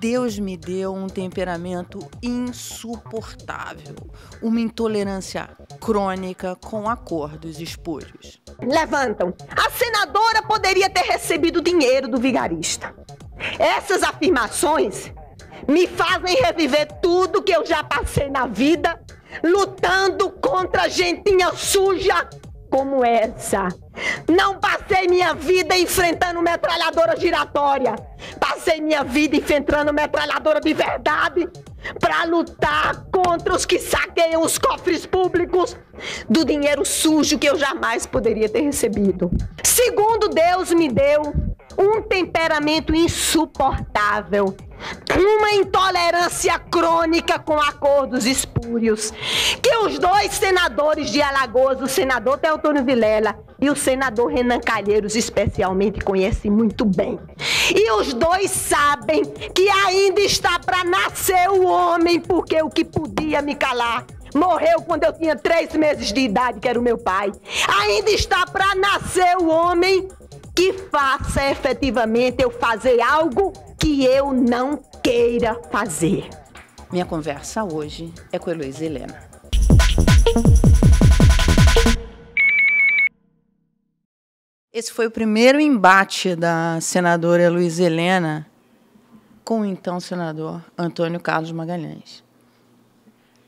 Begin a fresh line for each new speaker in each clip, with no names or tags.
Deus me deu um temperamento insuportável, uma intolerância crônica com acordos espúrios.
Levantam. A senadora poderia ter recebido dinheiro do vigarista. Essas afirmações me fazem reviver tudo que eu já passei na vida, lutando contra gentinha suja como essa. Não passei minha vida enfrentando metralhadora giratória. Passei minha vida enfrentando metralhadora de verdade para lutar contra os que saqueiam os cofres públicos do dinheiro sujo que eu jamais poderia ter recebido. Segundo Deus me deu um temperamento insuportável, uma intolerância crônica com acordos espúrios, que os dois senadores de Alagoas, o senador Teotônio Vilela e o senador Renan Calheiros especialmente, conhecem muito bem. E os dois sabem que ainda está para nascer o homem, porque o que podia me calar morreu quando eu tinha 3 meses de idade, que era o meu pai. Ainda está para nascer o homem que faça efetivamente eu fazer algo que eu não queira fazer.
Minha conversa hoje é com a Heloísa Helena. Esse foi o primeiro embate da senadora Heloísa Helena com o então senador Antônio Carlos Magalhães.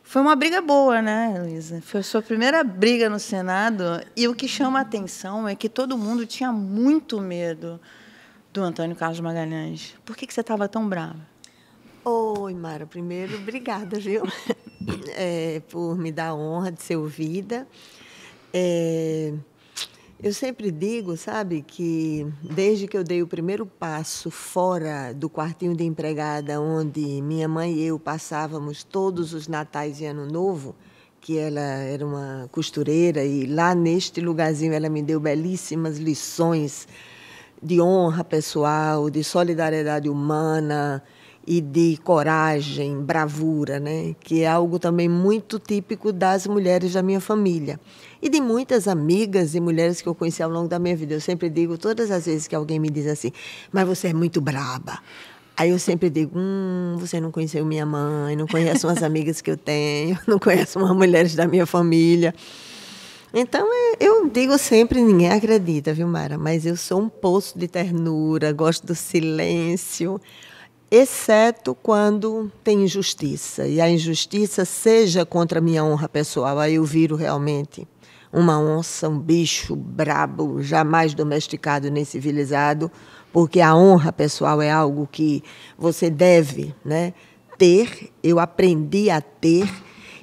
Foi uma briga boa, né, Heloísa? Foi a sua primeira briga no Senado, e o que chama a atenção é que todo mundo tinha muito medo do Antônio Carlos Magalhães. Por que você estava tão brava?
Oi, Mara. Primeiro, obrigada, viu? Por me dar a honra de ser ouvida. Eu sempre digo, sabe, que desde que eu dei o primeiro passo fora do quartinho de empregada, onde minha mãe e eu passávamos todos os natais e ano novo, que ela era uma costureira, e lá neste lugarzinho ela me deu belíssimas lições de honra pessoal, de solidariedade humana e de coragem, bravura, né? Que é algo também muito típico das mulheres da minha família. E de muitas amigas e mulheres que eu conheci ao longo da minha vida. Eu sempre digo, todas as vezes que alguém me diz assim, mas você é muito braba. Aí eu sempre digo, você não conheceu minha mãe, não conhece umas amigas que eu tenho, não conhece umas mulheres da minha família. Então, eu digo sempre, ninguém acredita, viu, Mara? Mas eu sou um poço de ternura, gosto do silêncio, exceto quando tem injustiça. E a injustiça seja contra a minha honra pessoal, aí eu viro realmente uma onça, um bicho brabo, jamais domesticado nem civilizado, porque a honra pessoal é algo que você deve, né, ter. Eu aprendi a ter,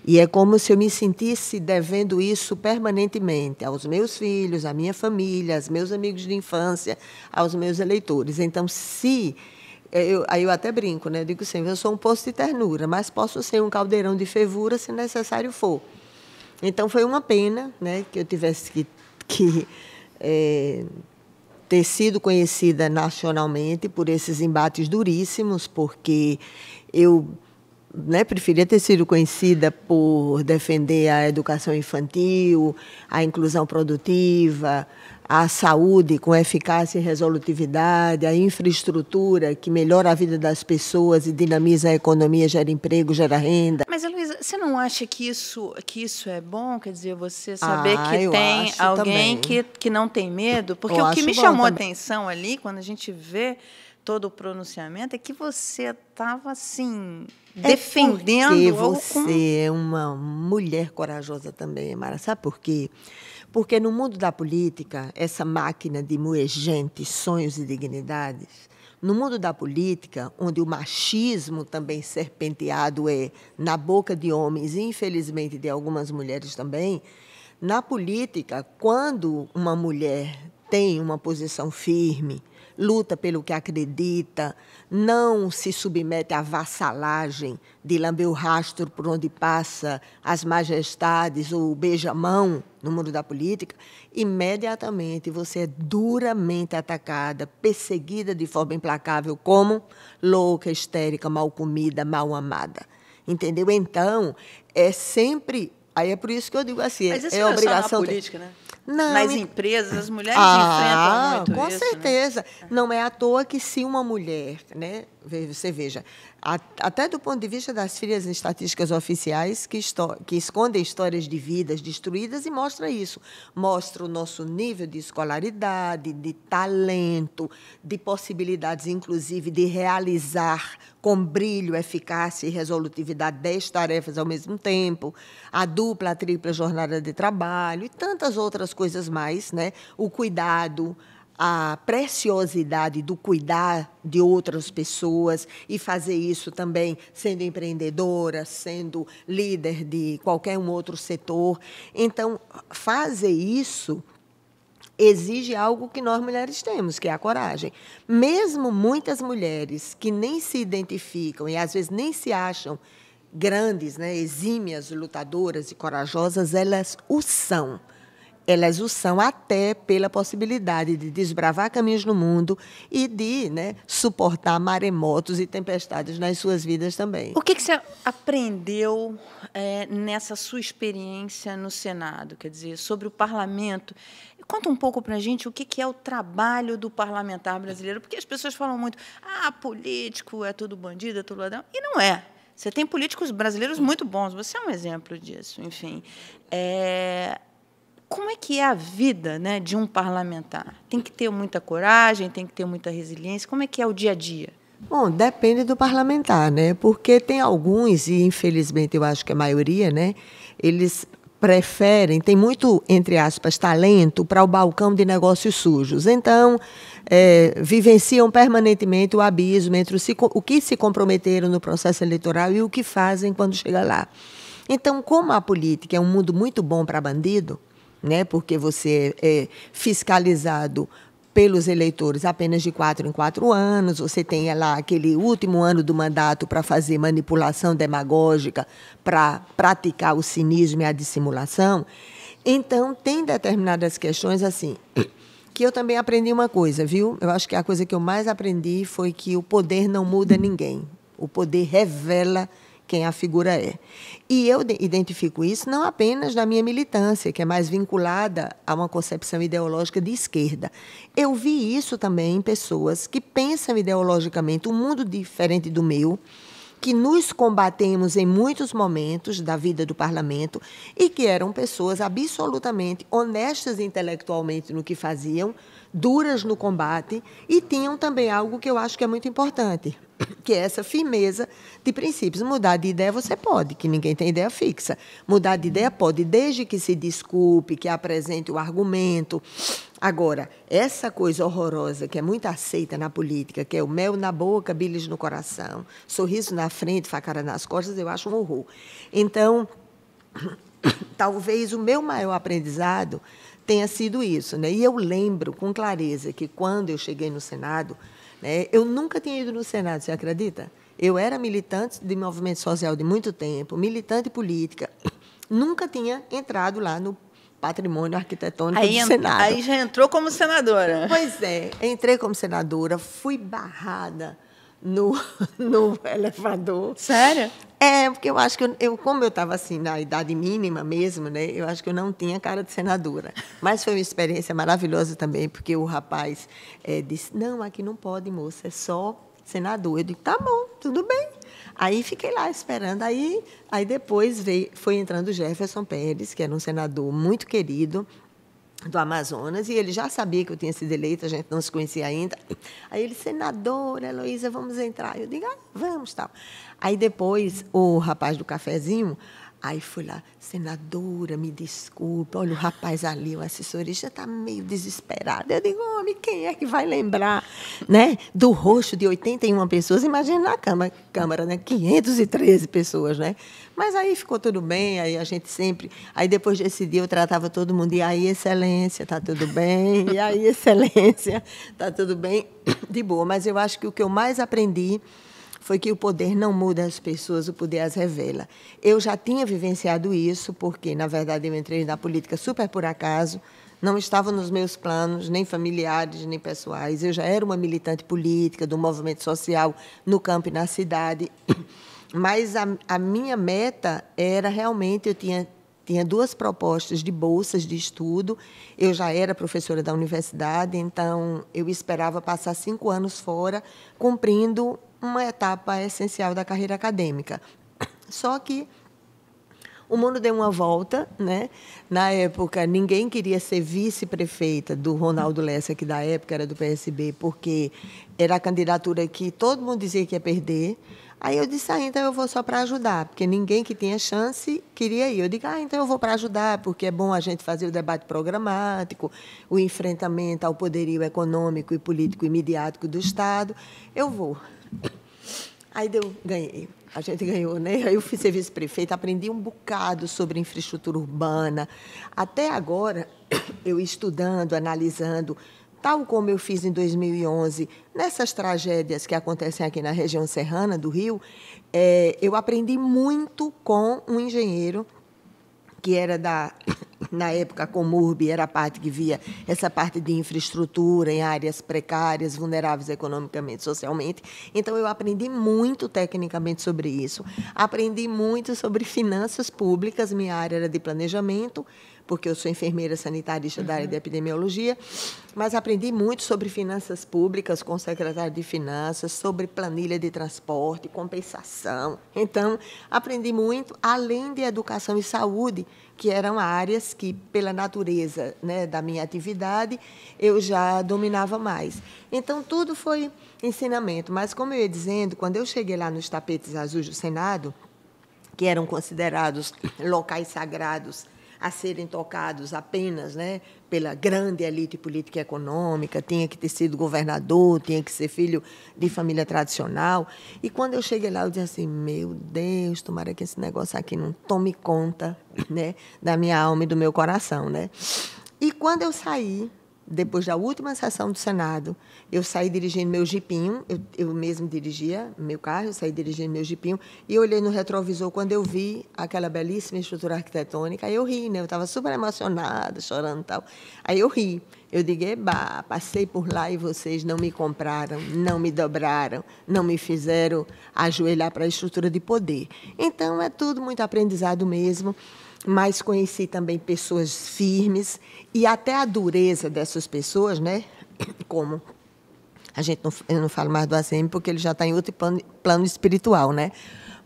e é como se eu me sentisse devendo isso permanentemente aos meus filhos, à minha família, aos meus amigos de infância, aos meus eleitores. Então, aí eu até brinco, né? Digo sempre, eu sou um poço de ternura, mas posso ser um caldeirão de fervura se necessário for. Então, foi uma pena, né, que eu tivesse que ter sido conhecida nacionalmente por esses embates duríssimos, porque eu, né, preferia ter sido conhecida por defender a educação infantil, a inclusão produtiva, a saúde com eficácia e resolutividade, a infraestrutura que melhora a vida das pessoas e dinamiza a economia, gera emprego, gera renda.
Mas, Heloísa, você não acha que isso é bom? Quer dizer, você saber que tem alguém que não tem medo? Porque o que me chamou a atenção ali, quando a gente vê todo o pronunciamento, é que você estava, assim, defendendo...
Porque você é uma mulher corajosa também, Mara. Sabe por quê? Porque no mundo da política, essa máquina de moer gente, sonhos e dignidades, no mundo da política, onde o machismo também serpenteado é na boca de homens e, infelizmente, de algumas mulheres também, na política, quando uma mulher tem uma posição firme, luta pelo que acredita, não se submete à vassalagem de lamber o rastro por onde passa as majestades ou o beija-mão no mundo da política, imediatamente você é duramente atacada, perseguida de forma implacável como louca, histérica, mal comida, mal amada. Entendeu? Então, é sempre... Aí é por isso que eu digo assim,
mas isso
é obrigação...
Só na política, né?
Não,
nas empresas, as mulheres enfrentam muito
com
isso.
certeza.
Né?
Não é à toa que se uma mulher, né, Você veja, até do ponto de vista das frias estatísticas oficiais, que escondem histórias de vidas destruídas e mostra isso. Mostra o nosso nível de escolaridade, de talento, de possibilidades, inclusive, de realizar com brilho, eficácia e resolutividade 10 tarefas ao mesmo tempo, a dupla, a tripla jornada de trabalho e tantas outras coisas mais, né? O cuidado, a preciosidade do cuidar de outras pessoas e fazer isso também sendo empreendedora, sendo líder de qualquer um outro setor. Então, fazer isso exige algo que nós mulheres temos, que é a coragem. Mesmo muitas mulheres que nem se identificam e, às vezes, nem se acham grandes, né, exímias, lutadoras e corajosas, elas o são. Elas o são até pela possibilidade de desbravar caminhos no mundo e de, né, suportar maremotos e tempestades nas suas vidas também.
O que você aprendeu nessa sua experiência no Senado? Quer dizer, sobre o parlamento. Conta um pouco para a gente o que é o trabalho do parlamentar brasileiro, porque as pessoas falam muito, político é tudo bandido, é tudo ladrão, e não é. Você tem políticos brasileiros muito bons, você é um exemplo disso, enfim. Como é que é a vida, né, de um parlamentar? Tem que ter muita coragem, tem que ter muita resiliência. Como é que é o dia a dia?
Bom, depende do parlamentar, né? Porque tem alguns, e infelizmente eu acho que a maioria, né, eles preferem, tem muito, entre aspas, talento para o balcão de negócios sujos. Então, vivenciam permanentemente o abismo entre o que se comprometeram no processo eleitoral e o que fazem quando chega lá. Então, como a política é um mundo muito bom para bandido, né, porque você é fiscalizado pelos eleitores apenas de 4 em 4 anos, você tem lá aquele último ano do mandato para fazer manipulação demagógica, para praticar o cinismo e a dissimulação. Então, tem determinadas questões assim, que eu também aprendi uma coisa, viu? Eu acho que a coisa que eu mais aprendi foi que o poder não muda ninguém. O poder revela quem a figura é. E eu identifico isso não apenas na minha militância, que é mais vinculada a uma concepção ideológica de esquerda. Eu vi isso também em pessoas que pensam ideologicamente um mundo diferente do meu, que nos combatemos em muitos momentos da vida do parlamento e que eram pessoas absolutamente honestas intelectualmente no que faziam, duras no combate e tinham também algo que eu acho que é muito importante, que é essa firmeza de princípios. Mudar de ideia você pode, que ninguém tem ideia fixa. Mudar de ideia pode, desde que se desculpe, que apresente o argumento. Agora, essa coisa horrorosa que é muito aceita na política, que é o mel na boca, bilis no coração, sorriso na frente, facada nas costas, eu acho um horror. Então, talvez o meu maior aprendizado tenha sido isso, né? E eu lembro com clareza que, quando eu cheguei no Senado, né, eu nunca tinha ido no Senado, você acredita? Eu era militante de movimento social de muito tempo, militante política, nunca tinha entrado lá no patrimônio arquitetônico do Senado.
Aí já entrou como senadora.
Pois é, entrei como senadora, fui barrada no elevador.
Sério?
Porque eu acho que como eu estava assim na idade mínima mesmo, né, eu acho que eu não tinha cara de senadora. Mas foi uma experiência maravilhosa também, porque o rapaz disse, não, aqui não pode, moça, é só senador. Eu digo, tá bom, tudo bem. Aí fiquei lá esperando. Aí depois foi entrando o Jefferson Pérez, que era um senador muito querido do Amazonas, e ele já sabia que eu tinha sido eleita, a gente não se conhecia ainda. Aí ele, senadora Heloísa, vamos entrar. Eu digo, vamos, tal. Aí depois o rapaz do cafezinho, aí fui lá, senadora, me desculpa, olha o rapaz ali, o assessorista está meio desesperado. Eu digo, homem, quem é que vai lembrar, né, do rosto de 81 pessoas? Imagina na Câmara, né, 513 pessoas, né? Mas aí ficou tudo bem, aí a gente sempre... Aí depois desse dia eu tratava todo mundo, e aí, excelência, está tudo bem? E aí, excelência, está tudo bem? De boa, mas eu acho que o que eu mais aprendi foi que o poder não muda as pessoas, o poder as revela. Eu já tinha vivenciado isso, porque, na verdade, eu entrei na política super por acaso, não estava nos meus planos, nem familiares, nem pessoais. Eu já era uma militante política, do movimento social, no campo e na cidade. Mas a minha meta era realmente, eu tinha 2 propostas de bolsas de estudo, eu já era professora da universidade, então eu esperava passar 5 anos fora, cumprindo uma etapa essencial da carreira acadêmica. Só que o mundo deu uma volta, né? Na época, ninguém queria ser vice-prefeita do Ronaldo Lessa, que da época era do PSB, porque era a candidatura que todo mundo dizia que ia perder. Aí eu disse, então eu vou só para ajudar, porque ninguém que tinha chance queria ir. Eu digo, então eu vou para ajudar, porque é bom a gente fazer o debate programático, o enfrentamento ao poderio econômico e político e midiático do Estado. Eu vou. Aí ganhei. A gente ganhou, né? Aí eu fui ser vice-prefeita, aprendi um bocado sobre infraestrutura urbana. Até agora, eu estudando, analisando, tal como eu fiz em 2011, nessas tragédias que acontecem aqui na região serrana do Rio, eu aprendi muito com um engenheiro que era na época, a Comurb era a parte que via essa parte de infraestrutura em áreas precárias, vulneráveis economicamente, socialmente. Então, eu aprendi muito tecnicamente sobre isso. Aprendi muito sobre finanças públicas, minha área era de planejamento, porque eu sou enfermeira sanitarista da área de epidemiologia, mas aprendi muito sobre finanças públicas com o secretário de Finanças, sobre planilha de transporte, compensação. Então, aprendi muito, além de educação e saúde, que eram áreas que, pela natureza, né, da minha atividade, eu já dominava mais. Então, tudo foi ensinamento. Mas, como eu ia dizendo, quando eu cheguei lá nos tapetes azuis do Senado, que eram considerados locais sagrados a serem tocados apenas, né, pela grande elite política e econômica, tinha que ter sido governador, tinha que ser filho de família tradicional. E quando eu cheguei lá, eu disse assim, meu Deus, tomara que esse negócio aqui não tome conta, né, da minha alma e do meu coração, né? E quando eu saí, depois da última sessão do Senado, eu saí dirigindo meu jipinho, eu mesmo dirigia meu carro, eu saí dirigindo meu jipinho, e olhei no retrovisor quando eu vi aquela belíssima estrutura arquitetônica, aí eu ri, né? Eu estava super emocionada, chorando e tal. Aí eu ri. Eu digo, passei por lá e vocês não me compraram, não me dobraram, não me fizeram ajoelhar para a estrutura de poder. Então, é tudo muito aprendizado mesmo. Mas conheci também pessoas firmes e até a dureza dessas pessoas, né? Como eu não falo mais do ACM porque ele já está em outro plano espiritual, né?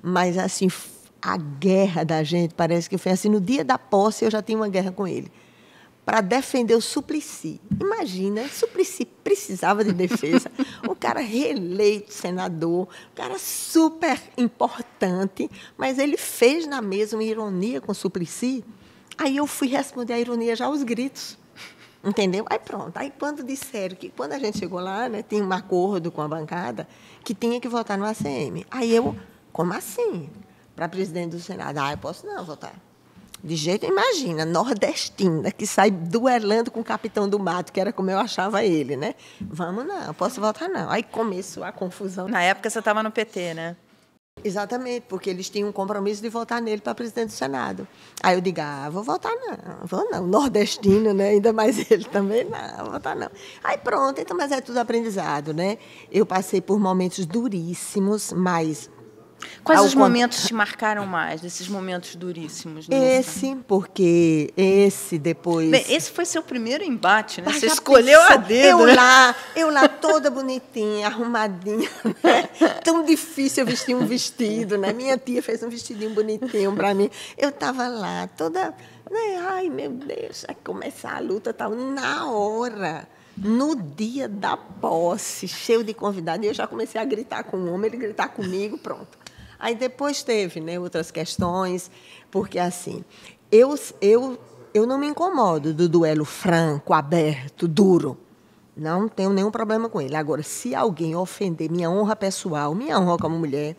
Mas assim, a guerra da gente parece que foi assim, no dia da posse eu já tinha uma guerra com ele para defender o Suplicy. Imagina, Suplicy precisava de defesa. O cara reeleito senador, o cara super importante, mas ele fez na mesma ironia com o Suplicy. Aí eu fui responder a ironia já aos gritos. Entendeu? Aí pronto. Aí quando disseram que, quando a gente chegou lá, né, tinha um acordo com a bancada que tinha que votar no ACM. Aí eu, como assim? Para presidente do Senado. Eu posso não votar. De jeito, imagina, nordestina, que sai duelando com o capitão do mato, que era como eu achava ele, né? Vamos não, posso votar não. Aí começou a confusão.
Na época você estava no PT, né?
Exatamente, porque eles tinham um compromisso de votar nele para presidente do Senado. Aí eu digo, vou votar não, vou não. Nordestino, né? Ainda mais ele também, não, vou votar não. Aí pronto, então, mas é tudo aprendizado, né? Eu passei por momentos duríssimos, mas...
Quais os momentos te marcaram mais, desses momentos duríssimos?
Porque esse depois...
Bem, esse foi seu primeiro embate, né? Você escolheu a dedo,
eu lá toda bonitinha, arrumadinha, né? Tão difícil eu vestir um vestido, né? Minha tia fez um vestidinho bonitinho para mim. Eu estava lá toda... Né? Ai, meu Deus, vai começar a luta e tal. Na hora... No dia da posse, cheio de convidados, eu já comecei a gritar com o homem, ele gritar comigo, pronto. Aí depois teve, né, outras questões, porque assim, eu não me incomodo do duelo franco, aberto, duro. Não tenho nenhum problema com ele. Agora, se alguém ofender minha honra pessoal, minha honra como mulher,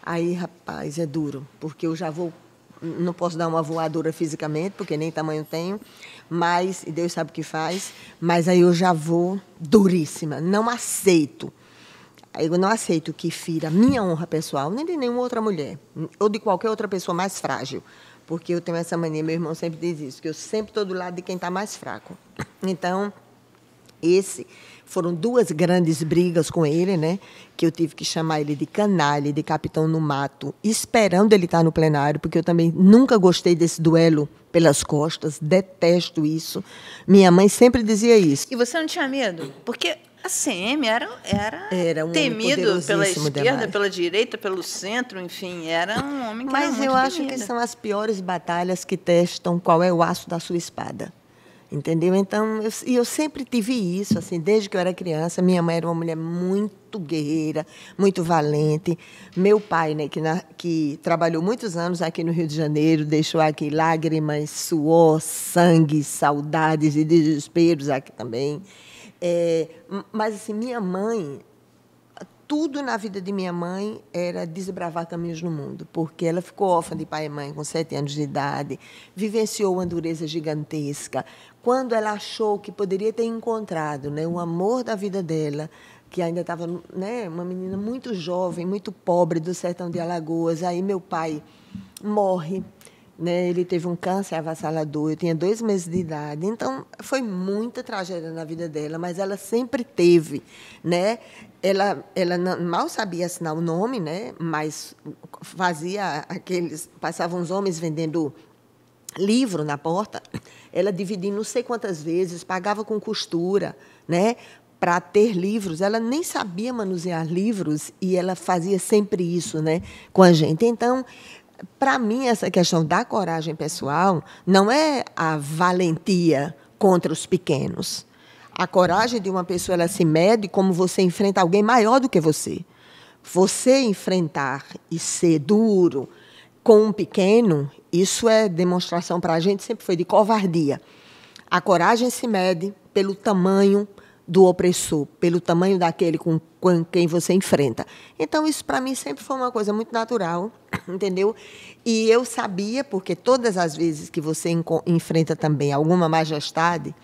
aí, rapaz, é duro, porque eu já vou... Não posso dar uma voadora fisicamente, porque nem tamanho tenho, mas, e Deus sabe o que faz, mas aí eu já vou duríssima. Não aceito. Eu não aceito que fira minha honra pessoal, nem de nenhuma outra mulher, ou de qualquer outra pessoa mais frágil, porque eu tenho essa mania, meu irmão sempre diz isso, que eu sempre estou do lado de quem está mais fraco. Então, foram duas grandes brigas com ele, né? Que eu tive que chamar ele de canalha, de capitão no mato, esperando ele estar no plenário, porque eu também nunca gostei desse duelo pelas costas, detesto isso. Minha mãe sempre dizia isso.
E você não tinha medo? Porque A CM era
um homem
temido pela
poderosíssimo
esquerda,
demais.
pela direita, pelo centro, enfim, era um homem que era
Mas
muito
eu acho
temido.
que são as piores batalhas que testam qual é o aço da sua espada. Entendeu? Então, eu sempre tive isso, assim, desde que eu era criança. Minha mãe era uma mulher muito guerreira, muito valente. Meu pai, né, que trabalhou muitos anos aqui no Rio de Janeiro, deixou aqui lágrimas, suor, sangue, saudades e desesperos aqui também. Mas, assim, minha mãe, tudo na vida de minha mãe era desbravar caminhos no mundo, porque ela ficou órfã de pai e mãe com 7 anos de idade, vivenciou uma dureza gigantesca. Quando ela achou que poderia ter encontrado, né, o amor da vida dela, que ainda estava, né, uma menina muito jovem, muito pobre do sertão de Alagoas, aí meu pai morre. Né, ele teve um câncer avassalador, eu tinha 2 meses de idade, então foi muita tragédia na vida dela, mas ela sempre teve, né? Ela mal sabia assinar o nome, né? Mas passavam uns homens vendendo livro na porta, ela dividia não sei quantas vezes, pagava com costura, né? Para ter livros, ela nem sabia manusear livros e ela fazia sempre isso, né? Com a gente. Então, para mim, essa questão da coragem pessoal não é a valentia contra os pequenos. A coragem de uma pessoa, ela se mede como você enfrenta alguém maior do que você. Você enfrentar e ser duro com um pequeno, isso é demonstração para a gente, sempre foi de covardia. A coragem se mede pelo tamanho do opressor, pelo tamanho daquele com quem você enfrenta. Então, isso para mim sempre foi uma coisa muito natural, entendeu? E eu sabia, porque todas as vezes que você enfrenta também alguma majestade,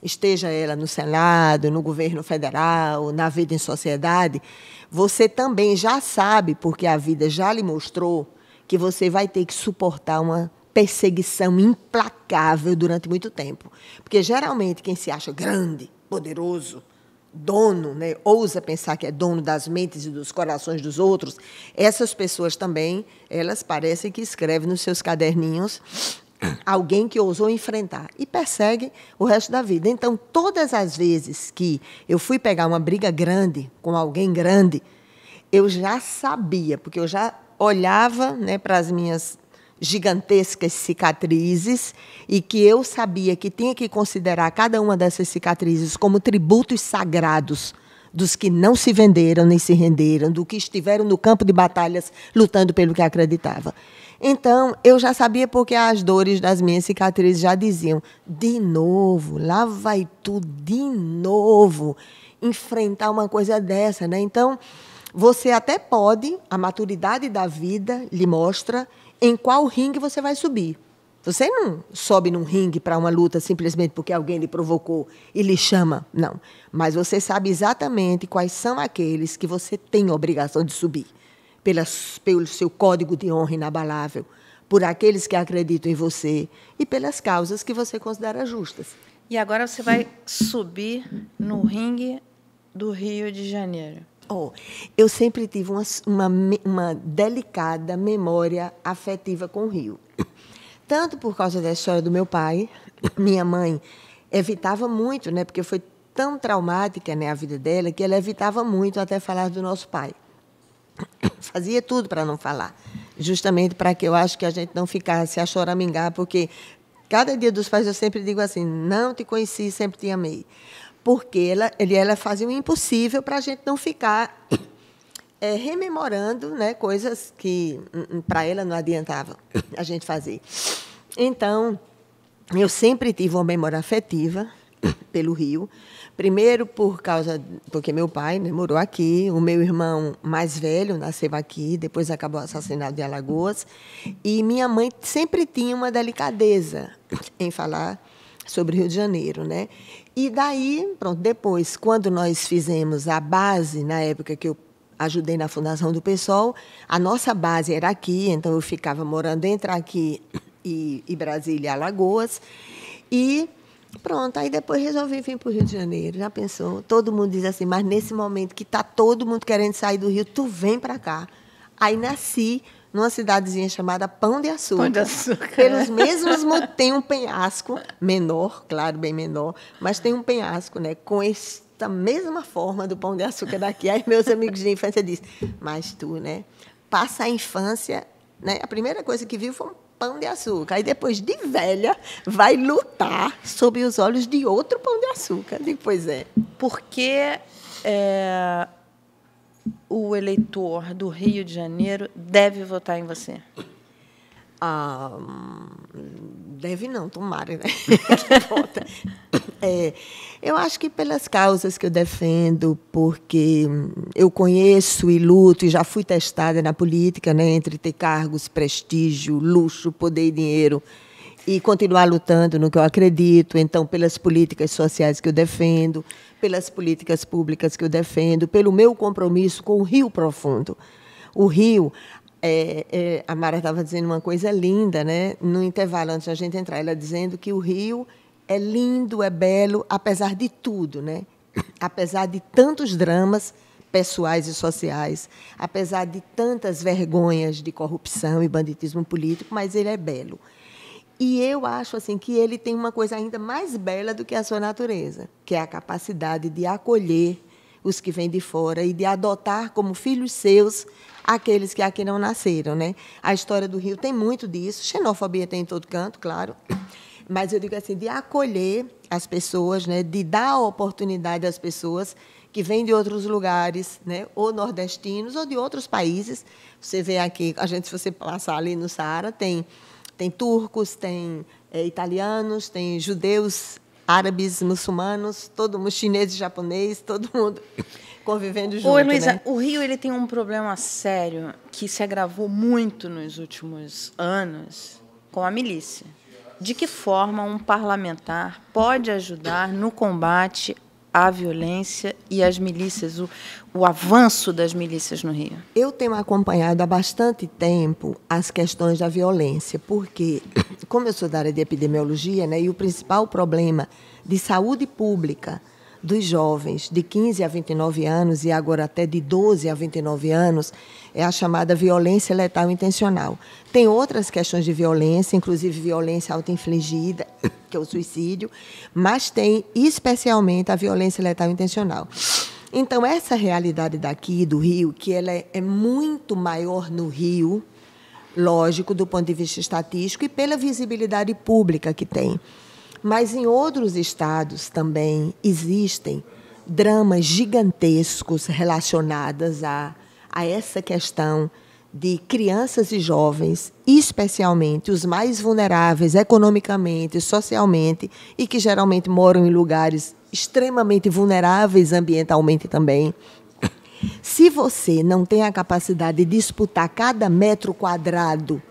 esteja ela no Senado, no governo federal, na vida em sociedade, você também já sabe, porque a vida já lhe mostrou, que você vai ter que suportar uma perseguição implacável durante muito tempo. Porque, geralmente, quem se acha grande, poderoso, dono, né, ousa pensar que é dono das mentes e dos corações dos outros, essas pessoas também, elas parecem que escrevem nos seus caderninhos alguém que ousou enfrentar e persegue o resto da vida. Então, todas as vezes que eu fui pegar uma briga grande com alguém grande, eu já sabia, porque eu já olhava, né, para as minhas gigantescas cicatrizes e que eu sabia que tinha que considerar cada uma dessas cicatrizes como tributos sagrados dos que não se venderam nem se renderam, do que estiveram no campo de batalhas lutando pelo que acreditava. Então, eu já sabia porque as dores das minhas cicatrizes já diziam, de novo, lá vai tu de novo enfrentar uma coisa dessa, né? Então, você até pode, a maturidade da vida lhe mostra em qual ringue você vai subir. Você não sobe num ringue para uma luta simplesmente porque alguém lhe provocou e lhe chama, não. Mas você sabe exatamente quais são aqueles que você tem a obrigação de subir, pelo seu código de honra inabalável, por aqueles que acreditam em você e pelas causas que você considera justas.
E agora você vai subir no ringue do Rio de Janeiro.
Eu sempre tive uma delicada memória afetiva com o Rio. Tanto por causa da história do meu pai, minha mãe evitava muito, né, porque foi tão traumática, né, a vida dela, que ela evitava muito até falar do nosso pai. Fazia tudo para não falar, justamente para que eu acho que a gente não ficasse a choramingar, porque cada dia dos pais eu sempre digo assim, não te conheci, sempre te amei. Porque ela fazia o impossível para a gente não ficar rememorando, né, coisas que para ela não adiantava a gente fazer. Então, eu sempre tive uma memória afetiva pelo Rio. Primeiro, porque meu pai, né, morou aqui, o meu irmão mais velho nasceu aqui, depois acabou assassinado em Alagoas, e minha mãe sempre tinha uma delicadeza em falar sobre o Rio de Janeiro, né? E daí, pronto, depois, quando nós fizemos a base, na época que eu ajudei na fundação do PSOL, a nossa base era aqui, então eu ficava morando entre aqui e Brasília e Alagoas, e pronto, aí depois resolvi vir para o Rio de Janeiro, já pensou? Todo mundo diz assim, mas nesse momento que está todo mundo querendo sair do Rio, tu vem para cá. Aí nasci numa cidadezinha chamada Pão de Açúcar.
Pão de Açúcar.
Pelos mesmos motivos, tem um penhasco menor, claro, bem menor, mas tem um penhasco, né, com da mesma forma do Pão de Açúcar daqui. Aí meus amigos de infância dizem, mas tu, né, passa a infância, né, a primeira coisa que viu foi um pão de açúcar. Aí, depois de velha, vai lutar sob os olhos de outro pão de açúcar. Eu digo, pois é.
Porque o eleitor do Rio de Janeiro deve votar em você?
Deve não, tomara, né? Eu acho que pelas causas que eu defendo, porque eu conheço e luto, e já fui testada na política, né, entre ter cargos, prestígio, luxo, poder e dinheiro, e continuar lutando no que eu acredito. Então, pelas políticas sociais que eu defendo, pelas políticas públicas que eu defendo, pelo meu compromisso com o Rio Profundo. O Rio... a Mara estava dizendo uma coisa linda, né? No intervalo, antes da gente entrar, ela dizendo que o Rio é lindo, é belo, apesar de tudo, né? Apesar de tantos dramas pessoais e sociais, apesar de tantas vergonhas de corrupção e banditismo político, mas ele é belo. E eu acho assim, que ele tem uma coisa ainda mais bela do que a sua natureza, que é a capacidade de acolher os que vêm de fora e de adotar como filhos seus aqueles que aqui não nasceram, né? A história do Rio tem muito disso, xenofobia tem em todo canto, claro, mas eu digo assim, de acolher as pessoas, né? De dar oportunidade às pessoas que vêm de outros lugares, né? Ou nordestinos ou de outros países. Você vê aqui, se você passar ali no Saara, tem turcos, tem italianos, tem judeus, árabes, muçulmanos, todo mundo, chinês e japonês, todo mundo convivendo junto.
Oi, Luísa,
né?
O Rio ele tem um problema sério que se agravou muito nos últimos anos com a milícia. De que forma um parlamentar pode ajudar no combate à violência e às milícias, o avanço das milícias no Rio?
Eu tenho acompanhado há bastante tempo as questões da violência, porque, como eu sou da área de epidemiologia, né, e o principal problema de saúde pública dos jovens de 15 a 29 anos e agora até de 12 a 29 anos é a chamada violência letal intencional. Tem outras questões de violência, inclusive violência autoinfligida, que é o suicídio, mas tem especialmente a violência letal intencional. Então, essa realidade daqui do Rio, que ela é muito maior no Rio, lógico, do ponto de vista estatístico e pela visibilidade pública que tem. Mas em outros estados também existem dramas gigantescos relacionados a essa questão de crianças e jovens, especialmente os mais vulneráveis economicamente, socialmente, e que geralmente moram em lugares extremamente vulneráveis ambientalmente também. Se você não tem a capacidade de disputar cada metro quadrado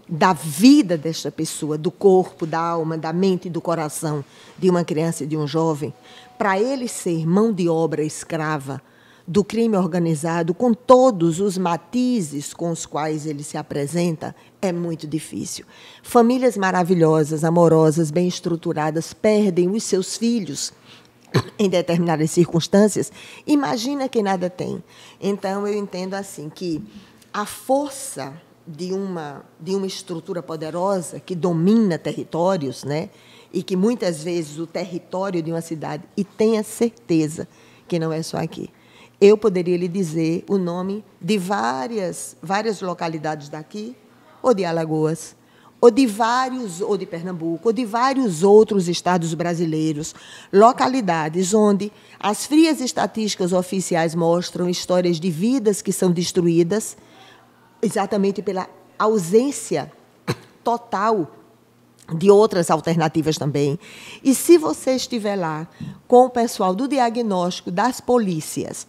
da vida desta pessoa, do corpo, da alma, da mente e do coração de uma criança e de um jovem, para ele ser mão de obra escrava do crime organizado, com todos os matizes com os quais ele se apresenta, é muito difícil. Famílias maravilhosas, amorosas, bem estruturadas, perdem os seus filhos em determinadas circunstâncias. Imagina quem nada tem. Então, eu entendo assim que a força de uma estrutura poderosa que domina territórios, né? E que muitas vezes o território de uma cidade, e tenha certeza que não é só aqui. Eu poderia lhe dizer o nome de várias localidades daqui, ou de Alagoas, ou de Pernambuco, ou de vários outros estados brasileiros, localidades onde as frias estatísticas oficiais mostram histórias de vidas que são destruídas, exatamente pela ausência total de outras alternativas também. E se você estiver lá com o pessoal do diagnóstico das polícias,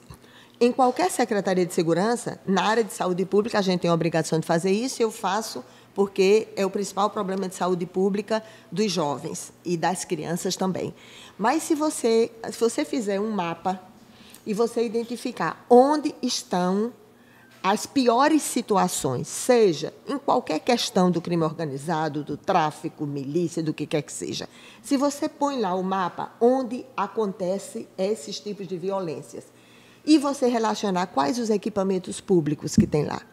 em qualquer secretaria de segurança, na área de saúde pública, a gente tem a obrigação de fazer isso, eu faço porque é o principal problema de saúde pública dos jovens e das crianças também. Mas se você fizer um mapa e você identificar onde estão as piores situações, seja em qualquer questão do crime organizado, do tráfico, milícia, do que quer que seja, se você põe lá o mapa onde acontece esses tipos de violências e você relacionar quais os equipamentos públicos que tem lá,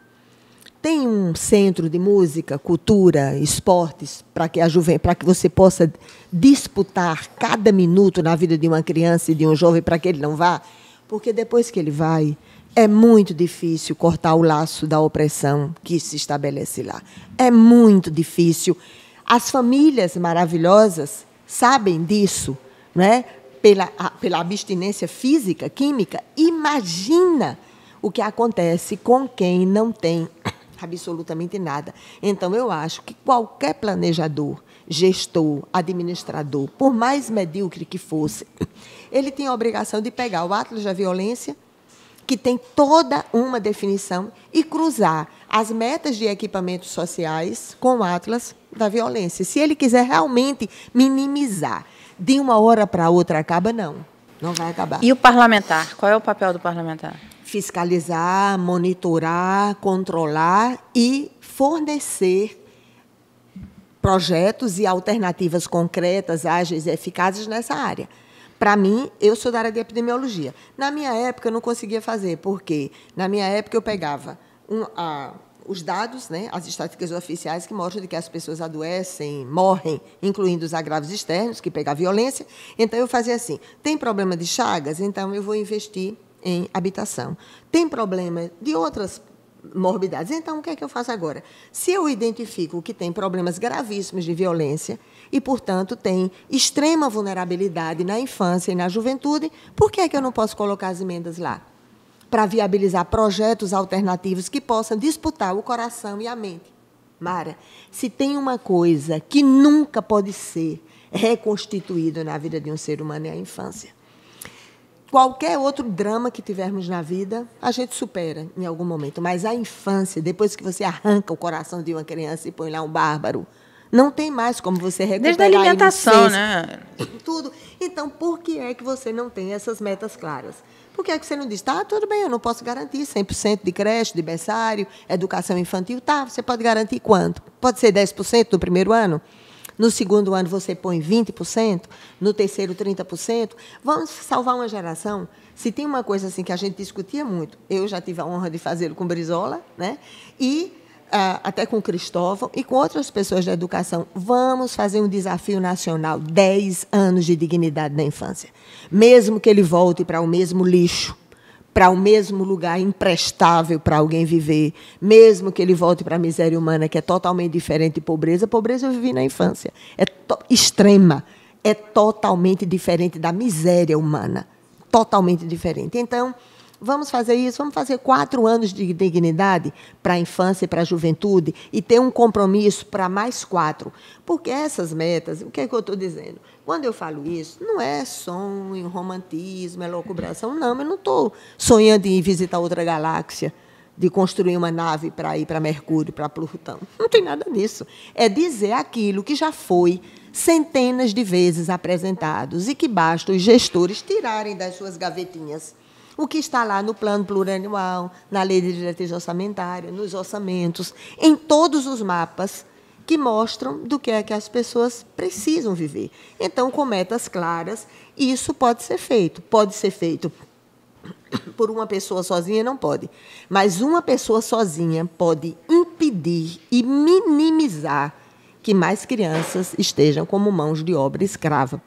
tem um centro de música, cultura, esportes, para que você possa disputar cada minuto na vida de uma criança e de um jovem para que ele não vá? Porque depois que ele vai, é muito difícil cortar o laço da opressão que se estabelece lá. É muito difícil. As famílias maravilhosas sabem disso, não é? Pela abstinência física, química. Imagina o que acontece com quem não tem absolutamente nada. Então, eu acho que qualquer planejador, gestor, administrador, por mais medíocre que fosse, ele tem a obrigação de pegar o Atlas da Violência, que tem toda uma definição, e cruzar as metas de equipamentos sociais com o Atlas da Violência. Se ele quiser realmente minimizar, de uma hora para outra acaba, não vai acabar.
E o parlamentar? Qual é o papel do parlamentar?
Fiscalizar, monitorar, controlar e fornecer projetos e alternativas concretas, ágeis e eficazes nessa área. Para mim, eu sou da área de epidemiologia. Na minha época, eu não conseguia fazer, porque na minha época eu pegava os dados, né, as estatísticas oficiais que mostram de que as pessoas adoecem, morrem, incluindo os agravos externos, que pega a violência. Então, eu fazia assim, tem problema de chagas? Então, eu vou investir em habitação. Tem problema de outras morbidades? Então, o que é que eu faço agora? Se eu identifico que tem problemas gravíssimos de violência e, portanto, tem extrema vulnerabilidade na infância e na juventude, por que é que eu não posso colocar as emendas lá? Para viabilizar projetos alternativos que possam disputar o coração e a mente. Mara, se tem uma coisa que nunca pode ser reconstituída na vida de um ser humano é a infância. Qualquer outro drama que tivermos na vida, a gente supera em algum momento. Mas a infância, depois que você arranca o coração de uma criança e põe lá um bárbaro, não tem mais como você recuperar.
Desde a alimentação, né?
Tudo. Então, por que é que você não tem essas metas claras? Por que é que você não diz, tá, tudo bem, eu não posso garantir 100% de creche, de berçário, educação infantil. Tá, você pode garantir quanto? Pode ser 10% no primeiro ano? No segundo ano você põe 20%, no terceiro 30%. Vamos salvar uma geração. Se tem uma coisa assim que a gente discutia muito, eu já tive a honra de fazê-lo com Brizola, né? E até com Cristóvão e com outras pessoas da educação, vamos fazer um desafio nacional, 10 anos de dignidade na infância. Mesmo que ele volte para o mesmo lixo, para o mesmo lugar imprestável para alguém viver, mesmo que ele volte para a miséria humana, que é totalmente diferente de pobreza. Pobreza eu vivi na infância. É extrema. É totalmente diferente da miséria humana. Totalmente diferente. Então, vamos fazer isso, vamos fazer 4 anos de dignidade para a infância e para a juventude e ter um compromisso para mais 4. Porque essas metas, o que é que eu estou dizendo? Quando eu falo isso, não é sonho, romantismo, é loucubração. Não, eu não estou sonhando em visitar outra galáxia, de construir uma nave para ir para Mercúrio, para Plutão. Não tem nada disso. É dizer aquilo que já foi centenas de vezes apresentados e que basta os gestores tirarem das suas gavetinhas o que está lá no plano plurianual, na lei de diretriz orçamentária, nos orçamentos, em todos os mapas que mostram do que é que as pessoas precisam viver. Então, com metas claras, isso pode ser feito. Pode ser feito por uma pessoa sozinha, não pode. Mas uma pessoa sozinha pode impedir e minimizar que mais crianças estejam como mãos de obra escrava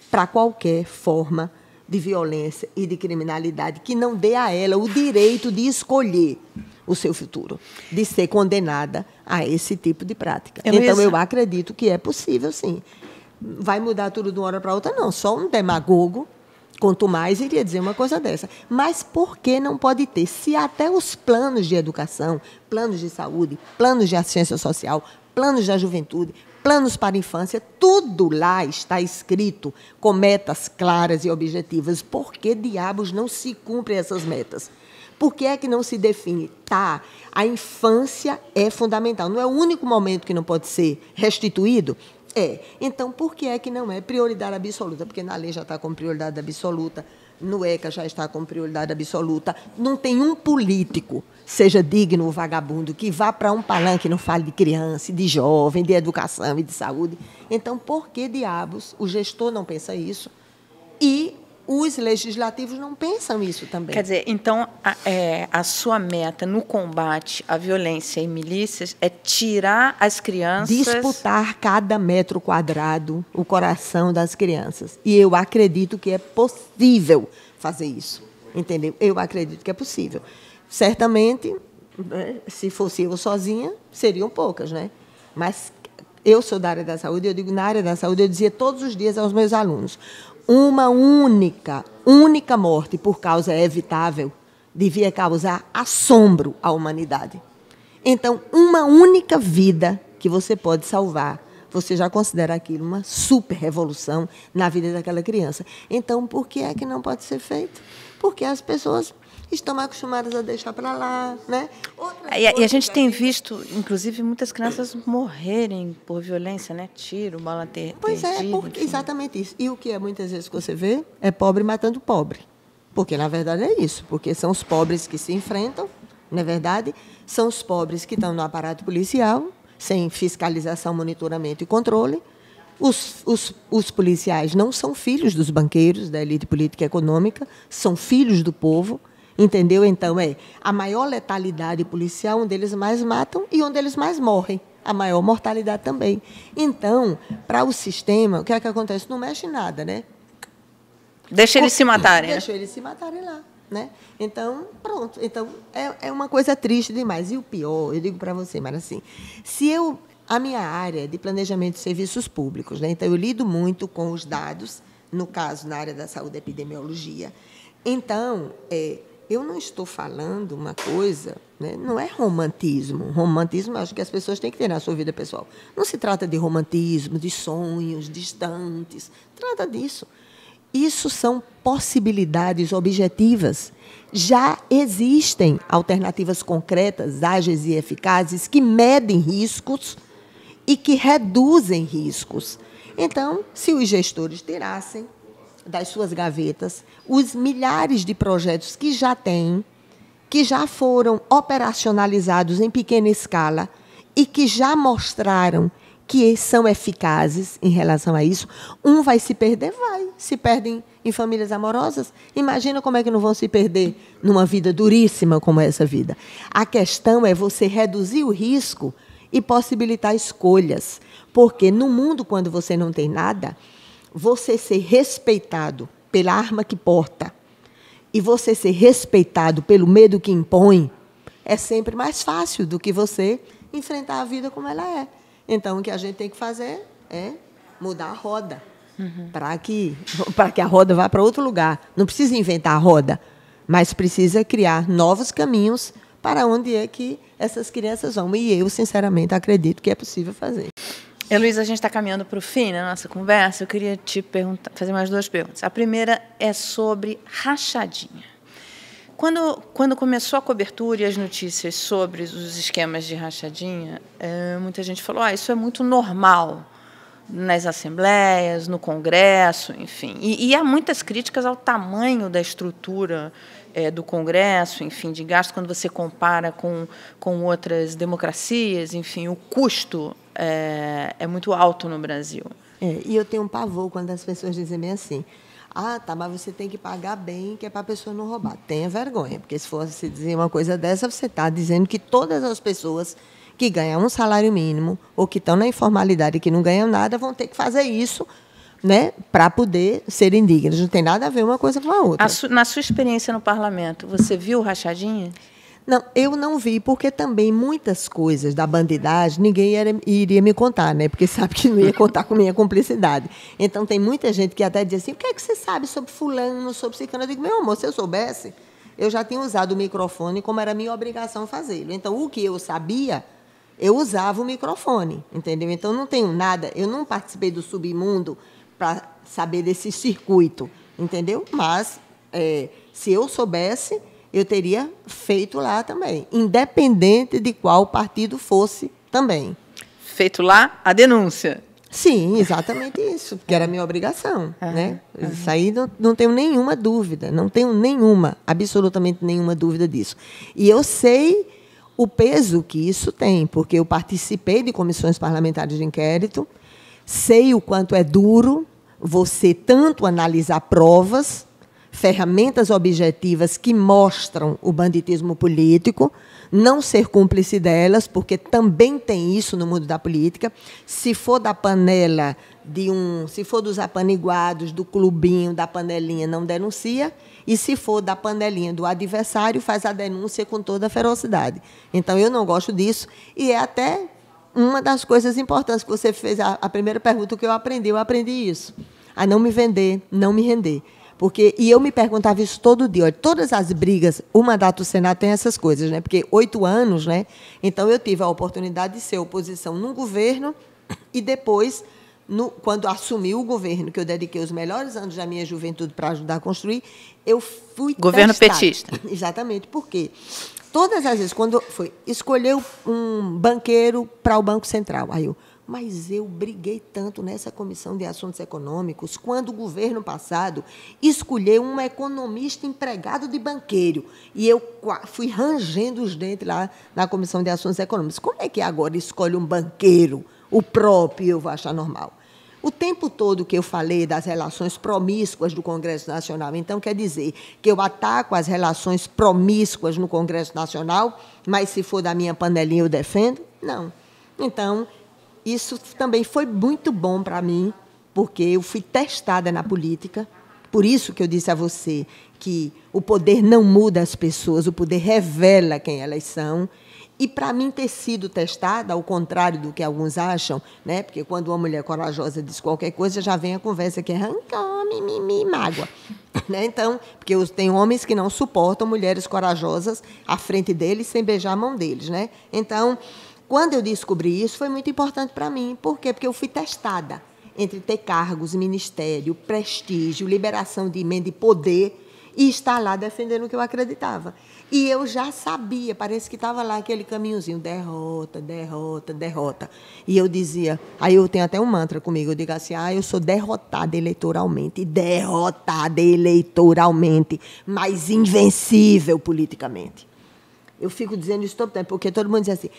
para qualquer forma de violência e de criminalidade que não dê a ela o direito de escolher o seu futuro, de ser condenada a esse tipo de prática. Então, eu acredito que é possível, sim. Vai mudar tudo de uma hora para outra? Não. Só um demagogo, quanto mais, iria dizer uma coisa dessa. Mas por que não pode ter? Se até os planos de educação, planos de saúde, planos de assistência social, planos da juventude, planos para a infância, tudo lá está escrito com metas claras e objetivas. Por que diabos não se cumprem essas metas? Por que é que não se define? Tá, a infância é fundamental. Não é o único momento que não pode ser restituído? É. Então, por que é que não é prioridade absoluta? Porque na lei já está com prioridade absoluta, no ECA já está com prioridade absoluta. Não tem um político, seja digno ou vagabundo, que vá para um palanque e não fale de criança, de jovem, de educação e de saúde. Então, por que diabos o gestor não pensa isso? E os legislativos não pensam isso também.
Quer dizer, então, a sua meta no combate à violência e milícias é tirar as crianças...
Disputar cada metro quadrado o coração das crianças. E eu acredito que é possível fazer isso. Entendeu? Eu acredito que é possível. Certamente, se fosse eu sozinha, seriam poucas, né? Mas eu sou da área da saúde, eu digo, na área da saúde, eu dizia todos os dias aos meus alunos, uma única morte por causa evitável devia causar assombro à humanidade. Então, uma única vida que você pode salvar, você já considera aquilo uma super revolução na vida daquela criança. Então, por que é que não pode ser feito? Porque as pessoas estão acostumadas a deixar para lá, né?
E a gente tem visto, inclusive, muitas crianças morrerem por violência, né? Tiro, bala perdida.
Pois é, exatamente isso. E o que é muitas vezes que você vê é pobre matando pobre. Porque, na verdade, é isso. Porque são os pobres que se enfrentam, não é verdade? São os pobres que estão no aparato policial, sem fiscalização, monitoramento e controle. Os policiais não são filhos dos banqueiros, da elite política e econômica, são filhos do povo, entendeu? Então, a maior letalidade policial, onde eles mais matam e onde eles mais morrem. A maior mortalidade também. Então, para o sistema, o que é que acontece? Não mexe em nada, né?
Deixa eles se matarem.
Deixa eles se matarem lá, né? Então, pronto. Então, é uma coisa triste demais. E o pior, eu digo para você, mas assim, a minha área é de planejamento de serviços públicos, né? Então, eu lido muito com os dados, no caso, na área da saúde e epidemiologia. Então, eu não estou falando uma coisa, né? Não é romantismo. Romantismo, eu acho que as pessoas têm que ter na sua vida pessoal. Não se trata de romantismo, de sonhos distantes. Trata disso. Isso são possibilidades objetivas. Já existem alternativas concretas, ágeis e eficazes, que medem riscos e que reduzem riscos. Então, se os gestores tirassem das suas gavetas os milhares de projetos que já têm, que já foram operacionalizados em pequena escala e que já mostraram que são eficazes em relação a isso, vai se perder? Vai. Se perdem em famílias amorosas, imagina como é que não vão se perder numa vida duríssima como essa vida. A questão é você reduzir o risco e possibilitar escolhas. Porque no mundo, quando você não tem nada, você ser respeitado pela arma que porta e você ser respeitado pelo medo que impõe é sempre mais fácil do que você enfrentar a vida como ela é. Então, o que a gente tem que fazer é mudar a roda, para que a roda vá para outro lugar. Não precisa inventar a roda, mas precisa criar novos caminhos para onde é que essas crianças vão. E eu, sinceramente, acredito que é possível fazer.
Heloísa, a gente está caminhando para o fim da nossa conversa. Eu queria te fazer mais duas perguntas. A primeira é sobre rachadinha. Quando começou a cobertura e as notícias sobre os esquemas de rachadinha, muita gente falou, isso é muito normal nas assembleias, no Congresso, enfim. E há muitas críticas ao tamanho da estrutura do Congresso, enfim, de gasto, quando você compara com outras democracias, enfim, o custo é muito alto no Brasil.
E eu tenho um pavor quando as pessoas dizem bem assim, mas você tem que pagar bem, que é para a pessoa não roubar. Tenha vergonha, porque se fosse dizer uma coisa dessa, você está dizendo que todas as pessoas que ganham um salário mínimo ou que estão na informalidade e que não ganham nada vão ter que fazer isso, né, para poder serem dignas. Não tem nada a ver uma coisa com a outra.
Na sua experiência no parlamento, você viu rachadinha?
Não, eu não vi, porque também muitas coisas da bandidagem ninguém iria me contar, né? Porque sabe que não ia contar com minha cumplicidade. Então, tem muita gente que até diz assim, o que é que você sabe sobre fulano, sobre ciclano? Eu digo, meu amor, se eu soubesse, eu já tinha usado o microfone como era minha obrigação fazê-lo. Então, o que eu sabia, eu usava o microfone, entendeu? Então, não tenho nada, eu não participei do submundo para saber desse circuito, entendeu? Mas, se eu soubesse, eu teria feito lá também, independente de qual partido fosse também.
Feito lá a denúncia.
Sim, exatamente isso, porque era a minha obrigação. Né? Isso aí não tenho nenhuma dúvida, absolutamente nenhuma dúvida disso. E eu sei o peso que isso tem, porque eu participei de comissões parlamentares de inquérito, sei o quanto é duro você tanto analisar provas, ferramentas objetivas que mostram o banditismo político, não ser cúmplice delas, porque também tem isso no mundo da política. Se for da panela se for dos apaniguados, do clubinho, da panelinha, não denuncia, e se for da panelinha do adversário, faz a denúncia com toda a ferocidade. Então, eu não gosto disso, e é até uma das coisas importantes que você fez, a primeira pergunta que eu aprendi isso, a não me vender, não me render. E eu me perguntava isso todo dia. Olha, todas as brigas, o mandato do Senado tem essas coisas, né? Porque 8 anos, né? Então, eu tive a oportunidade de ser oposição num governo e depois, quando assumi o governo, que eu dediquei os melhores anos da minha juventude para ajudar a construir, eu fui
governo
testada.
Petista.
Exatamente. Por quê? Todas as vezes, quando foi escolher um banqueiro para o Banco Central, mas eu briguei tanto nessa Comissão de Assuntos Econômicos, quando o governo passado escolheu um economista empregado de banqueiro. E eu fui rangendo os dentes lá na Comissão de Assuntos Econômicos. Como é que agora escolhe um banqueiro, o próprio, eu vou achar normal? O tempo todo que eu falei das relações promíscuas do Congresso Nacional, então quer dizer que eu ataco as relações promíscuas no Congresso Nacional, mas se for da minha panelinha eu defendo? Não. Então, isso também foi muito bom para mim, porque eu fui testada na política. Por isso que eu disse a você que o poder não muda as pessoas, o poder revela quem elas são. E, para mim, ter sido testada, ao contrário do que alguns acham, né? Porque quando uma mulher corajosa diz qualquer coisa, já vem a conversa que é rancor, mimimi, mágoa. Né? Então, porque tem homens que não suportam mulheres corajosas à frente deles sem beijar a mão deles. Né? Então, quando eu descobri isso, foi muito importante para mim. Por quê? Porque eu fui testada entre ter cargos, ministério, prestígio, liberação de emenda e poder e estar lá defendendo o que eu acreditava. E eu já sabia, parece que estava lá aquele caminhozinho, derrota, derrota, derrota. E eu dizia, aí eu tenho até um mantra comigo, eu digo assim, eu sou derrotada eleitoralmente, mas invencível politicamente. Eu fico dizendo isso todo tempo, porque todo mundo diz assim,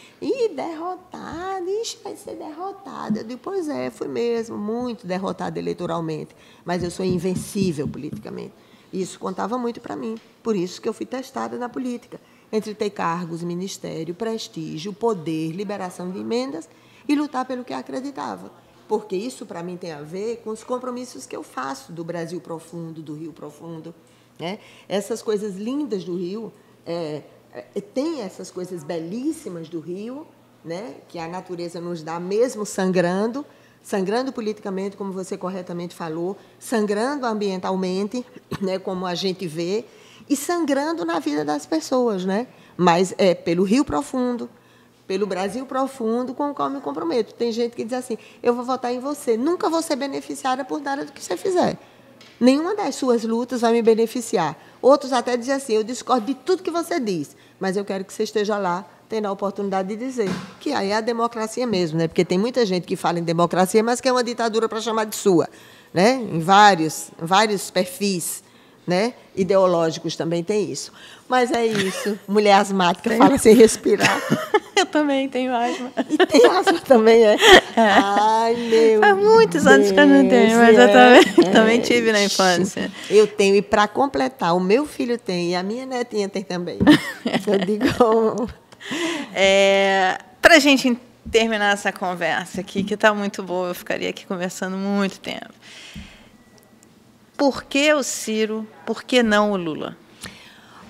derrotada, vai ser derrotada. Eu digo, pois é, fui mesmo, muito derrotada eleitoralmente, mas eu sou invencível politicamente. Isso contava muito para mim, por isso que eu fui testada na política, entre ter cargos, ministério, prestígio, poder, liberação de emendas e lutar pelo que acreditava. Porque isso, para mim, tem a ver com os compromissos que eu faço do Brasil profundo, do Rio profundo. Né? Essas coisas lindas do Rio, tem essas coisas belíssimas do Rio, né? Que a natureza nos dá mesmo sangrando politicamente, como você corretamente falou, sangrando ambientalmente, né, como a gente vê, e sangrando na vida das pessoas, né? Mas é pelo Rio profundo, pelo Brasil profundo, com o qual me comprometo. Tem gente que diz assim, eu vou votar em você, nunca vou ser beneficiada por nada do que você fizer. Nenhuma das suas lutas vai me beneficiar. Outros até dizem assim, eu discordo de tudo que você diz, mas eu quero que você esteja lá, tendo a oportunidade de dizer que aí é a democracia mesmo, né? Porque tem muita gente que fala em democracia, mas que é uma ditadura para chamar de sua, né? Em vários perfis, né? Ideológicos também tem isso. Mas é isso. Mulher asmática fala sem respirar.
Eu também tenho asma.
E tem asma também, é? Ai, meu
Faz muitos anos que eu não tenho, mas eu também tive na infância.
Eu tenho, e para completar, o meu filho tem, e a minha netinha tem também. Eu digo...
Para a gente terminar essa conversa aqui, que está muito boa, eu ficaria aqui conversando muito tempo. Por que o Ciro? Por que não o Lula?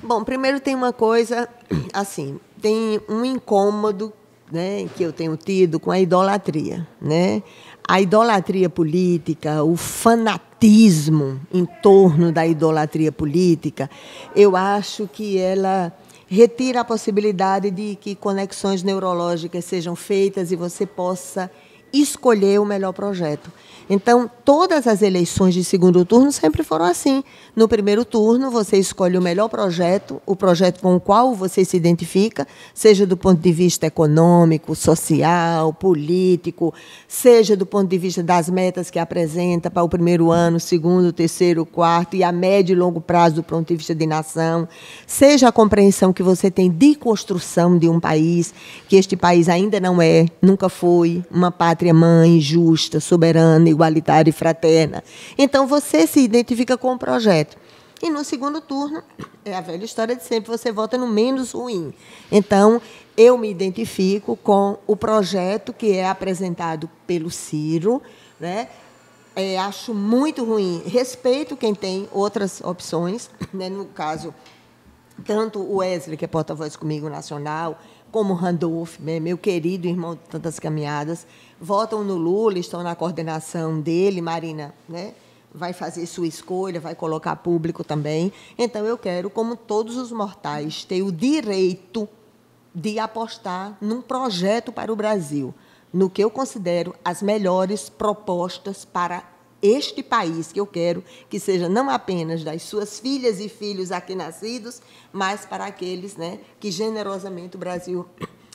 Bom, primeiro tem uma coisa, assim, tem um incômodo, né, que eu tenho tido com a idolatria, né? A idolatria política, o fanatismo em torno da idolatria política, eu acho que ela retira a possibilidade de que conexões neurológicas sejam feitas e você possa escolher o melhor projeto. Então, todas as eleições de segundo turno sempre foram assim. No primeiro turno, você escolhe o melhor projeto, o projeto com o qual você se identifica, seja do ponto de vista econômico, social, político, seja do ponto de vista das metas que apresenta para o primeiro ano, segundo, terceiro, quarto, e a médio e longo prazo do ponto de vista de nação, seja a compreensão que você tem de construção de um país, que este país ainda não é, nunca foi, uma pátria-mãe justa, soberana, igualitária e fraterna. Então, você se identifica com o projeto. E no segundo turno, é a velha história de sempre, você vota no menos ruim. Então, eu me identifico com o projeto que é apresentado pelo Ciro, né? Acho muito ruim. Respeito quem tem outras opções, né? No caso, tanto o Wesley, que é porta-voz comigo nacional, como o Randolph, né? Meu querido irmão de tantas caminhadas, votam no Lula, estão na coordenação dele, Marina, né? Vai fazer sua escolha, vai colocar público também. Então, eu quero, como todos os mortais, ter o direito de apostar num projeto para o Brasil, no que eu considero as melhores propostas para este país, que eu quero que seja não apenas das suas filhas e filhos aqui nascidos, mas para aqueles, né, que generosamente o Brasil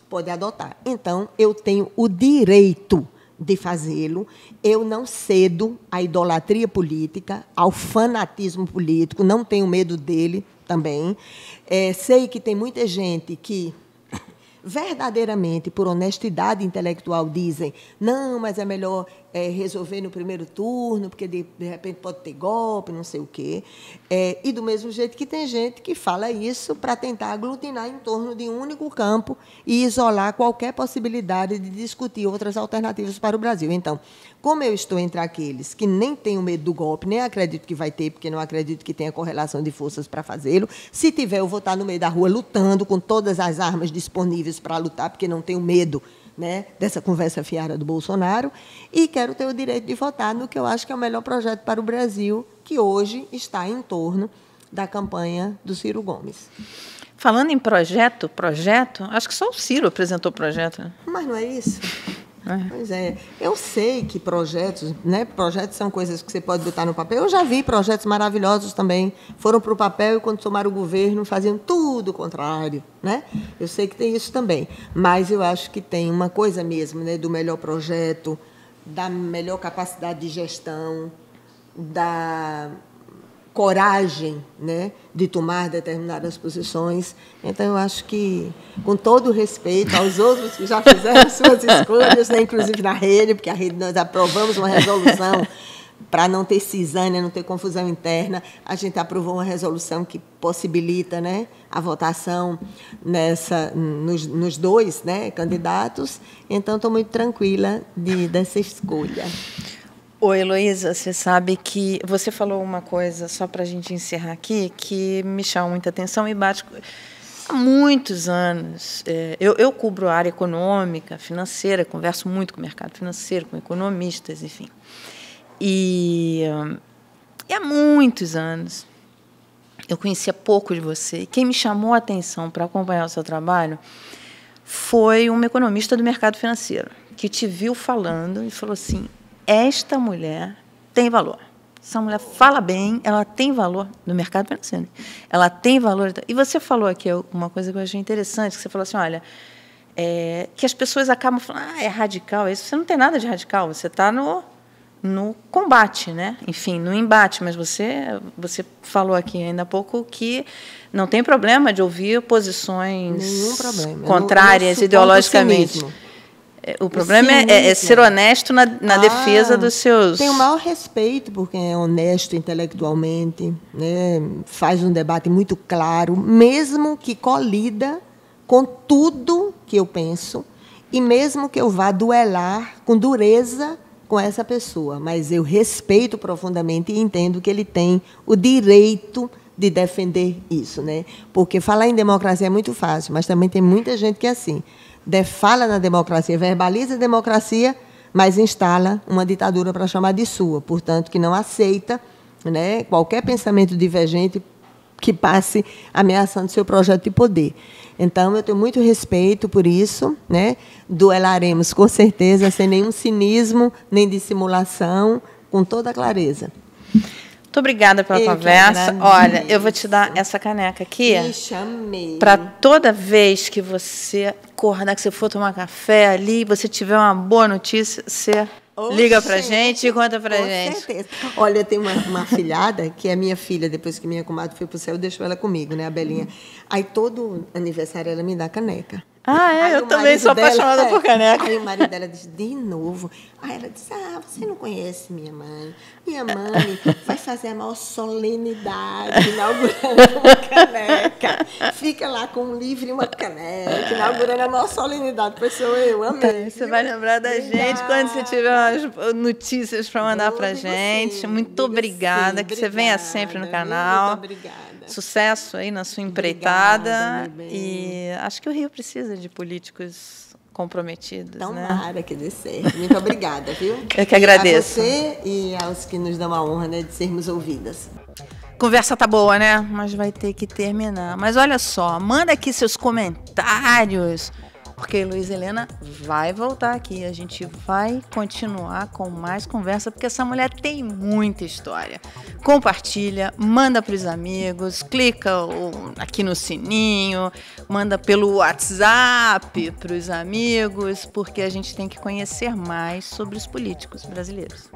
pode adotar. Então, eu tenho o direito de fazê-lo, eu não cedo à idolatria política, ao fanatismo político, não tenho medo dele também. Sei que tem muita gente que, verdadeiramente, por honestidade intelectual, dizem não, mas é melhor resolver no primeiro turno, porque de repente pode ter golpe, não sei o quê. E do mesmo jeito que tem gente que fala isso para tentar aglutinar em torno de um único campo e isolar qualquer possibilidade de discutir outras alternativas para o Brasil. Então, como eu estou entre aqueles que nem tenho medo do golpe, nem acredito que vai ter, porque não acredito que tenha correlação de forças para fazê-lo, se tiver, eu vou estar no meio da rua lutando com todas as armas disponíveis para lutar, porque não tenho medo, né, dessa conversa fiada do Bolsonaro, e quero ter o direito de votar no que eu acho que é o melhor projeto para o Brasil, que hoje está em torno da campanha do Ciro Gomes.
Falando em projeto, acho que só o Ciro apresentou o projeto. Né?
Mas não é isso? Pois é. Eu sei que projetos, né? Projetos são coisas que você pode botar no papel. Eu já vi projetos maravilhosos também. Foram para o papel e, quando tomaram o governo, faziam tudo o contrário, né? Eu sei que tem isso também. Mas eu acho que tem uma coisa mesmo, né? Do melhor projeto, da melhor capacidade de gestão, da coragem, né, de tomar determinadas posições. Então, eu acho que, com todo o respeito aos outros que já fizeram suas escolhas, né, inclusive na rede, porque a rede nós aprovamos uma resolução para não ter cisânia, não ter confusão interna. A gente aprovou uma resolução que possibilita, né, a votação nos dois, né, candidatos. Então, estou muito tranquila dessa escolha.
Oi, Heloísa, você sabe que você falou uma coisa, só para a gente encerrar aqui, que me chama muita atenção e bate há muitos anos. Eu cubro a área econômica, financeira, converso muito com o mercado financeiro, com economistas, enfim. E há muitos anos eu conhecia pouco de você. E quem me chamou a atenção para acompanhar o seu trabalho foi um economista do mercado financeiro, que te viu falando e falou assim: esta mulher tem valor. Essa mulher fala bem, ela tem valor no mercado financeiro. Ela tem valor. E você falou aqui uma coisa que eu achei interessante, que você falou assim, olha, que as pessoas acabam falando, é radical, isso. Você não tem nada de radical, você está no combate, né? Enfim, no embate, mas você falou aqui ainda há pouco que não tem problema de ouvir posições contrárias ideologicamente. O problema é ser honesto na defesa dos seus...
Tenho o maior respeito por quem é honesto intelectualmente, né? Faz um debate muito claro, mesmo que colida com tudo que eu penso, e mesmo que eu vá duelar com dureza com essa pessoa. Mas eu respeito profundamente e entendo que ele tem o direito de defender isso, né? Porque falar em democracia é muito fácil, mas também tem muita gente que é assim. Fala na democracia, verbaliza a democracia, mas instala uma ditadura para chamar de sua. Portanto, que não aceita, né, qualquer pensamento divergente que passe ameaçando seu projeto de poder. Então, eu tenho muito respeito por isso, né? Duelaremos, com certeza, sem nenhum cinismo, nem dissimulação, com toda a clareza.
Muito obrigada pela conversa. Olha, eu vou te dar essa caneca aqui. Para toda vez que você acordar, que você for tomar café ali, você tiver uma boa notícia, você liga para a gente e conta para a gente. Com certeza.
Olha, eu tenho uma afilhada, que é minha filha, depois que minha comadre foi para o céu, eu deixo ela comigo, né, a Belinha. Aí, todo aniversário, ela me dá caneca.
Ah, é? Eu também sou apaixonada por caneca.
Aí o marido dela disse, de novo. Aí ela disse, você não conhece minha mãe. Minha mãe vai fazer a maior solenidade inaugurando uma caneca. Fica lá com um livro e uma caneca, inaugurando a maior solenidade. Pessoal, eu amei.
Você vai lembrar da gente quando você tiver umas notícias para mandar para gente.
Sim,
muito obrigada, que você venha sempre no canal.
Muito obrigada.
Sucesso aí na sua empreitada.
Obrigada, meu bem.
E acho que o Rio precisa de políticos comprometidos, né?
Tomara que dê certo. Muito obrigada, viu?
Eu que agradeço.
A você e aos que nos dão a honra, né, de sermos ouvidas.
Conversa tá boa, né? Mas vai ter que terminar. Mas olha só, manda aqui seus comentários, porque a Luísa Helena vai voltar aqui. A gente vai continuar com mais conversa, porque essa mulher tem muita história. Compartilha, manda para os amigos, clica aqui no sininho, manda pelo WhatsApp para os amigos, porque a gente tem que conhecer mais sobre os políticos brasileiros.